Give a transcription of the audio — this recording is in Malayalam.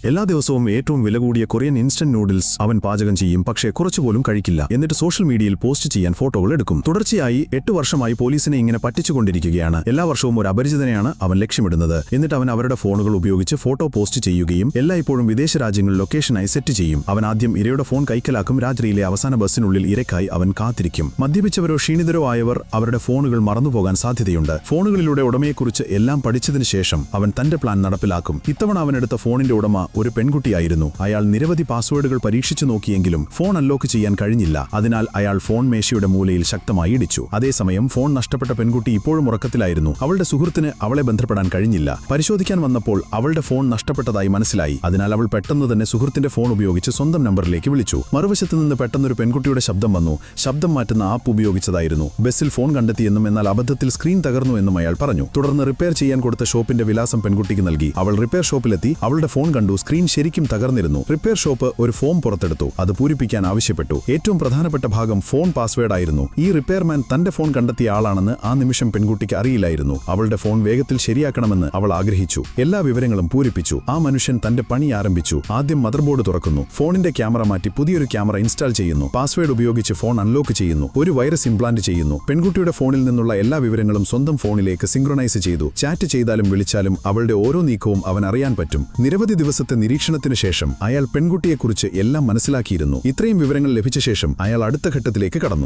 എല്ലാ ദിവസവും ഏറ്റവും വില കൂടിയ കൊറിയൻ ഇൻസ്റ്റന്റ് നൂഡിൽസ് അവൻ പാചകം ചെയ്യും, പക്ഷേ കുറച്ചുപോലും കഴിക്കില്ല. എന്നിട്ട് സോഷ്യൽ മീഡിയയിൽ പോസ്റ്റ് ചെയ്യാൻ ഫോട്ടോകൾ എടുക്കും. തുടർച്ചയായി 8 വർഷമായി പോലീസിനെ ഇങ്ങനെ പറ്റിച്ചുകൊണ്ടിരിക്കുകയാണ്. എല്ലാ വർഷവും ഒരു അപരിചിതനെയാണ് അവൻ ലക്ഷ്യമിടുന്നത്. എന്നിട്ട് അവൻ അവരുടെ ഫോണുകൾ ഉപയോഗിച്ച് ഫോട്ടോ പോസ്റ്റ് ചെയ്യുകയും എല്ലായ്പ്പോഴും വിദേശ രാജ്യങ്ങൾ ലൊക്കേഷനായി സെറ്റ് ചെയ്യും. അവൻ ആദ്യം ഇരയുടെ ഫോൺ കൈക്കലാക്കും. രാത്രിയിലെ അവസാന ബസ്സിനുള്ളിൽ ഇരയ്ക്കായി അവൻ കാത്തിരിക്കും. മദ്യപിച്ചവരോ ക്ഷീണിതരോ ആയവർ അവരുടെ ഫോണുകൾ മറന്നുപോകാൻ സാധ്യതയുണ്ട്. ഫോണുകളിലൂടെ ഉടമയെക്കുറിച്ച് എല്ലാം പഠിച്ചതിനു ശേഷം അവൻ തന്റെ പ്ലാൻ നടപ്പിലാക്കും. ഇത്തവണ അവനെടുത്ത ഫോണിന്റെ ഉടമ ഒരു പെൺകുട്ടിയായിരുന്നു. അയാൾ നിരവധി പാസ്വേഡുകൾ പരീക്ഷിച്ചു നോക്കിയെങ്കിലും ഫോൺ അൺലോക്ക് ചെയ്യാൻ കഴിഞ്ഞില്ല. അതിനാൽ അയാൾ ഫോൺ മേശയുടെ മൂലയിൽ ശക്തമായി ഇടിച്ചു. അതേസമയം ഫോൺ നഷ്ടപ്പെട്ട പെൺകുട്ടി ഇപ്പോഴും ഉറക്കത്തിലായിരുന്നു. അവളുടെ സുഹൃത്തിന് അവളെ ബന്ധപ്പെടാൻ കഴിഞ്ഞില്ല. പരിശോധിക്കാൻ വന്നപ്പോൾ അവളുടെ ഫോൺ നഷ്ടപ്പെട്ടതായി മനസ്സിലായി. അതിനാൽ അവൾ പെട്ടെന്ന് തന്നെ സുഹൃത്തിന്റെ ഫോൺ ഉപയോഗിച്ച് സ്വന്തം നമ്പറിലേക്ക് വിളിച്ചു. മറുവശത്ത് നിന്ന് പെട്ടെന്നൊരു പെൺകുട്ടിയുടെ ശബ്ദം വന്നു. ശബ്ദം മാറ്റുന്ന ആപ്പ് ഉപയോഗിച്ചതായിരുന്നു. ബസ്സിൽ ഫോൺ കണ്ടെത്തിയെന്നും എന്നാൽ അബദ്ധത്തിൽ സ്ക്രീൻ തകർന്നു എന്നും അയാൾ പറഞ്ഞു. തുടർന്ന് റിപ്പയർ ചെയ്യാൻ കൊടുത്ത ഷോപ്പിന്റെ വിലാസം പെൺകുട്ടിക്ക് നൽകി. അവൾ റിപ്പയർ ഷോപ്പിലെത്തി. അവളുടെ ഫോൺ കണ്ടു. സ്ക്രീൻ ശരിക്കും തകർന്നിരുന്നു. റിപ്പയർ ഷോപ്പ് ഒരു ഫോം പുറത്തെടുത്തു. അത് പൂരിപ്പിക്കാൻ ആവശ്യപ്പെട്ടു. ഏറ്റവും പ്രധാനപ്പെട്ട ഭാഗം ഫോൺ പാസ്വേഡായിരുന്നു. ഈ റിപ്പയർമാൻ തന്റെ ഫോൺ കണ്ടെത്തിയ ആളാണെന്ന് ആ നിമിഷം പെൺകുട്ടിക്ക് അറിയില്ലായിരുന്നു. അവളുടെ ഫോൺ വേഗത്തിൽ ശരിയാക്കണമെന്ന് അവൾ ആഗ്രഹിച്ചു. എല്ലാ വിവരങ്ങളും പൂരിപ്പിച്ചു. ആ മനുഷ്യൻ തന്റെ പണി ആരംഭിച്ചു. ആദ്യം മദർബോർഡ് തുറക്കുന്നു. ഫോണിന്റെ ക്യാമറ മാറ്റി പുതിയൊരു ക്യാമറ ഇൻസ്റ്റാൾ ചെയ്യുന്നു. പാസ്വേഡ് ഉപയോഗിച്ച് ഫോൺ അൺലോക്ക് ചെയ്യുന്നു. ഒരു വൈറസ് ഇംപ്ലാന്റ് ചെയ്യുന്നു. പെൺകുട്ടിയുടെ ഫോണിൽ നിന്നുള്ള എല്ലാ വിവരങ്ങളും സ്വന്തം ഫോണിലേക്ക് സിങ്ക്രണൈസ് ചെയ്തു. ചാറ്റ് ചെയ്താലും വിളിച്ചാലും അവളുടെ ഓരോ നീക്കവും അവൻ അറിയാൻ പറ്റും. നിരവധി ദിവസത്തെ നിരീക്ഷണത്തിനു ശേഷം അയാൾ പെൺകുട്ടിയെക്കുറിച്ച് എല്ലാം മനസ്സിലാക്കിയിരുന്നു. ഇത്രയും വിവരങ്ങൾ ലഭിച്ച ശേഷം അയാൾ അടുത്ത ഘട്ടത്തിലേക്ക് കടന്നു.